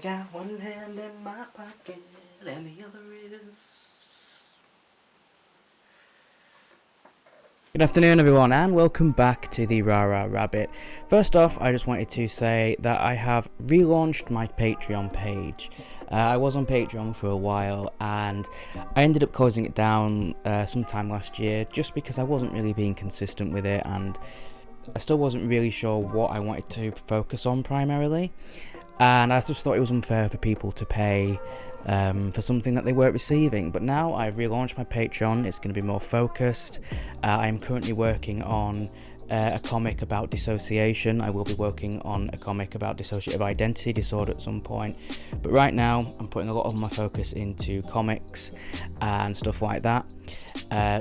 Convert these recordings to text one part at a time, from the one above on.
got one hand in my pocket and the other is... Good afternoon everyone and welcome back to the Rara Rabbit. First off, I just wanted to say that I have relaunched my Patreon page. I was on Patreon for a while and I ended up closing it down sometime last year just because I wasn't really being consistent with it and I still wasn't really sure what I wanted to focus on primarily. And I just thought it was unfair for people to pay for something that they weren't receiving. But now I've relaunched my Patreon. It's going to be more focused. I'm currently working on a comic about dissociation. I will be working on a comic about dissociative identity disorder at some point. But right now I'm putting a lot of my focus into comics and stuff like that.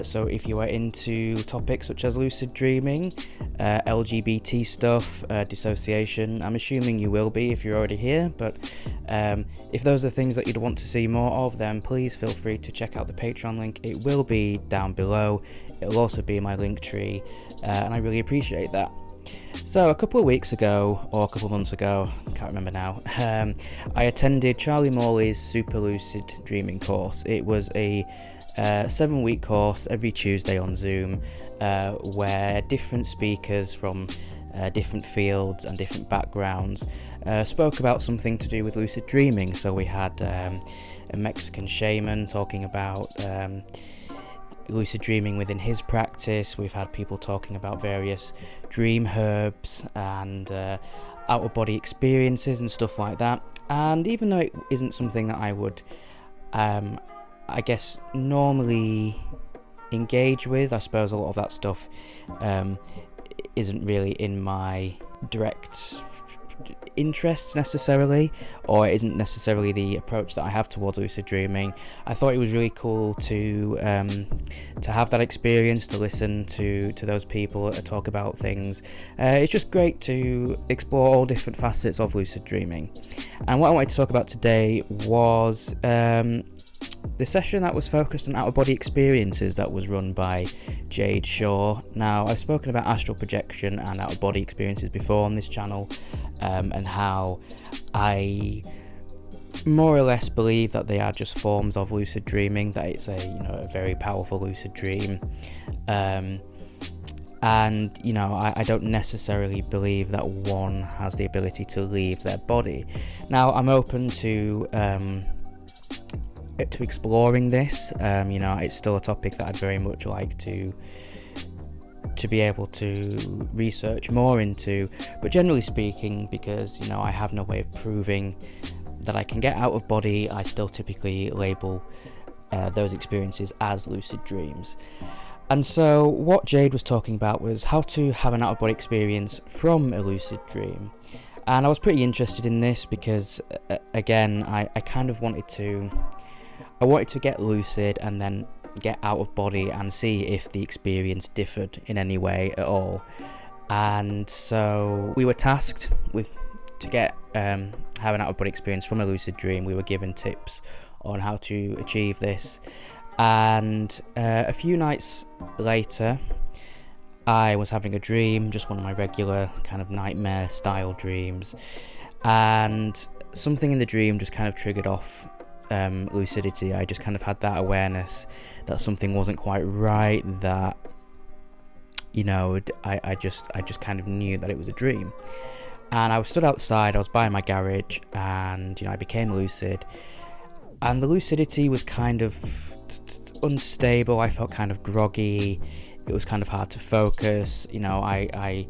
So if you are into topics such as lucid dreaming, LGBT stuff, dissociation, I'm assuming you will be if you're already here, but if those are things that you'd want to see more of, then please feel free to check out the Patreon link. It will be down below. It'll also be in my link tree, and I really appreciate that. So a couple of weeks ago, or a couple of months ago, can't remember now, I attended Charlie Morley's Super Lucid Dreaming course. It was a 7-week course every Tuesday on Zoom, where different speakers from different fields and different backgrounds spoke about something to do with lucid dreaming. So we had a Mexican shaman talking about lucid dreaming within his practice. We've had people talking about various dream herbs and out-of-body experiences and stuff like that. And even though it isn't something that I would I guess normally engage with, I suppose a lot of that stuff isn't really in my direct interests necessarily, or it isn't necessarily the approach that I have towards lucid dreaming. I thought it was really cool to have that experience, to listen to those people talk about things. It's just great to explore all different facets of lucid dreaming. And what I wanted to talk about today was the session that was focused on out-of-body experiences that was run by Jade Shaw. Now, I've spoken about astral projection and out-of-body experiences before on this channel, and how I more or less believe that they are just forms of lucid dreaming, that it's a very powerful lucid dream. And I don't necessarily believe that one has the ability to leave their body. Now, I'm open to exploring this. It's still a topic that I'd very much like to be able to research more into, but generally speaking, because I have no way of proving that I can get out of body, I still typically label those experiences as lucid dreams. And so what Jade was talking about was how to have an out of body experience from a lucid dream. And I was pretty interested in this because again, I kind of wanted to get lucid and then get out of body and see if the experience differed in any way at all. And so we were tasked to get have an out of body experience from a lucid dream. We were given tips on how to achieve this, and a few nights later I was having a dream, just one of my regular kind of nightmare style dreams, and something in the dream just kind of triggered off lucidity. I just kind of had that awareness that something wasn't quite right, that I just kind of knew that it was a dream. And I was stood outside, I was by my garage, and I became lucid, and the lucidity was kind of unstable. I felt kind of groggy. It was kind of hard to focus. I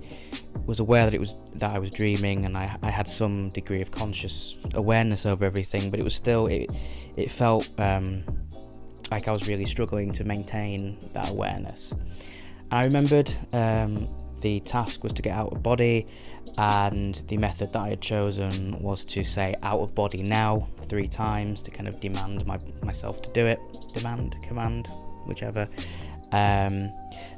was aware that I was dreaming, and I had some degree of conscious awareness over everything, but it was still, it felt like I was really struggling to maintain that awareness. And I remembered the task was to get out of body, and the method that I had chosen was to say "out of body now" 3 times to kind of demand myself to do it. Command, whichever. And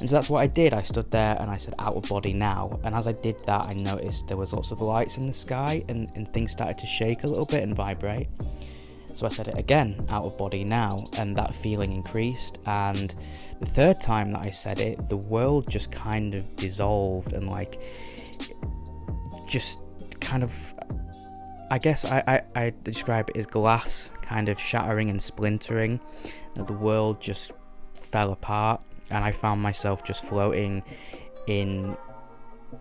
so that's what I did. I stood there and I said "out of body now," and as I did that, I noticed there was lots of lights in the sky, and things started to shake a little bit and vibrate. So I said it again, "out of body now," and that feeling increased. And the 3rd time that I said it, the world just kind of dissolved, and just kind of, I guess I describe it as glass kind of shattering and splintering. That the world just fell apart, and I found myself just floating in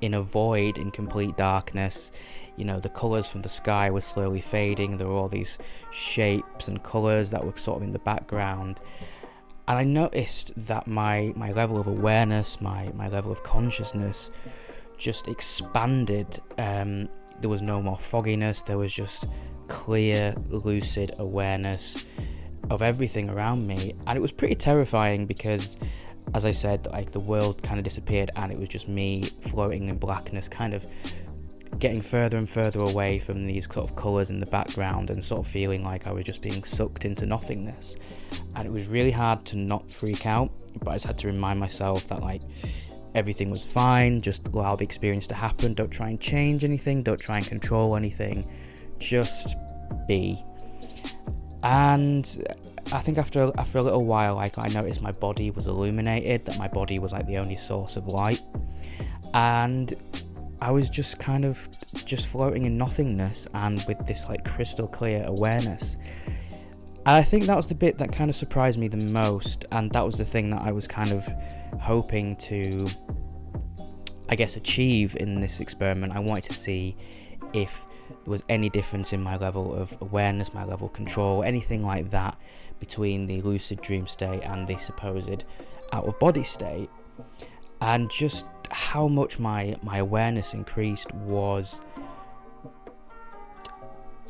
a void, in complete darkness. You know, the colours from the sky were slowly fading. There were all these shapes and colours that were sort of in the background. And I noticed that my level of awareness, my level of consciousness just expanded. There was no more fogginess. There was just clear, lucid awareness of everything around me. And it was pretty terrifying because, as I said, like, the world kind of disappeared and it was just me floating in blackness, kind of getting further and further away from these sort of colours in the background, and sort of feeling like I was just being sucked into nothingness. And it was really hard to not freak out, but I just had to remind myself that, like, everything was fine, just allow the experience to happen, don't try and change anything, don't try and control anything, just be. And I think after a little while, like, I noticed my body was illuminated, that my body was like the only source of light, and I was just kind of just floating in nothingness and with this like crystal clear awareness. And I think that was the bit that kind of surprised me the most, and that was the thing that I was kind of hoping to, I guess, achieve in this experiment. I wanted to see if there was any difference in my level of awareness, my level of control, anything like that between the lucid dream state and the supposed out-of-body state. And just how much my awareness increased was,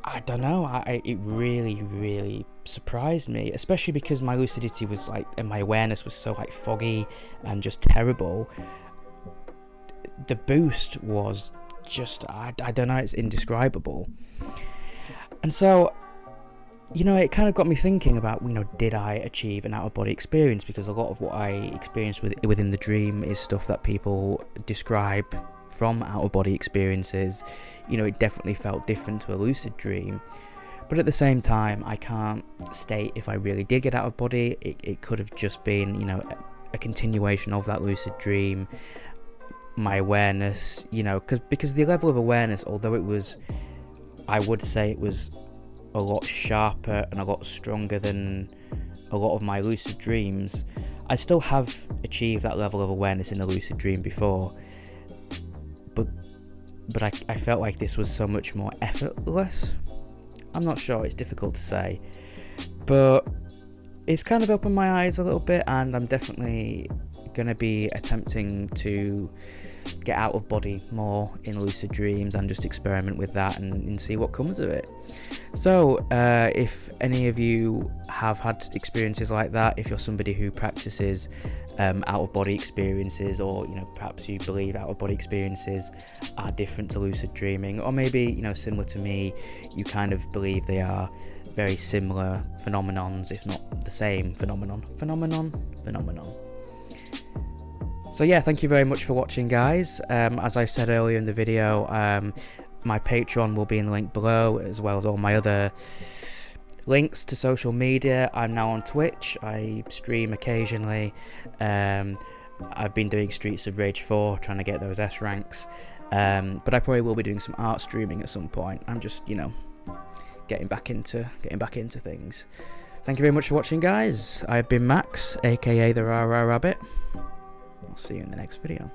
I don't know, it really, really surprised me, especially because my lucidity was like, and my awareness was so like foggy and just terrible. The boost was just, I don't know, it's indescribable. And so, you know, it kind of got me thinking about, you know, did I achieve an out-of-body experience? Because a lot of what I experienced within the dream is stuff that people describe from out-of-body experiences. You know, it definitely felt different to a lucid dream. But at the same time, I can't state if I really did get out of body. It could have just been, you know, a continuation of that lucid dream. My awareness, you know, because the level of awareness, although it was, I would say it was a lot sharper and a lot stronger than a lot of my lucid dreams, I still have achieved that level of awareness in a lucid dream before, but I felt like this was so much more effortless. I'm not sure, it's difficult to say, but it's kind of opened my eyes a little bit, and I'm definitely going to be attempting to get out of body more in lucid dreams and just experiment with that and see what comes of it. So if any of you have had experiences like that, if you're somebody who practices out of body experiences, or, you know, perhaps you believe out of body experiences are different to lucid dreaming, or maybe, you know, similar to me, you kind of believe they are very similar phenomenons, if not the same phenomenon. So yeah, thank you very much for watching, guys. As I said earlier in the video, my Patreon will be in the link below, as well as all my other links to social media. I'm now on Twitch. I stream occasionally. I've been doing Streets of Rage 4, trying to get those S ranks. But I probably will be doing some art streaming at some point. I'm just, you know, getting back into things. Thank you very much for watching, guys. I've been Max, aka the Rah Rah Rabbit. I'll see you in the next video.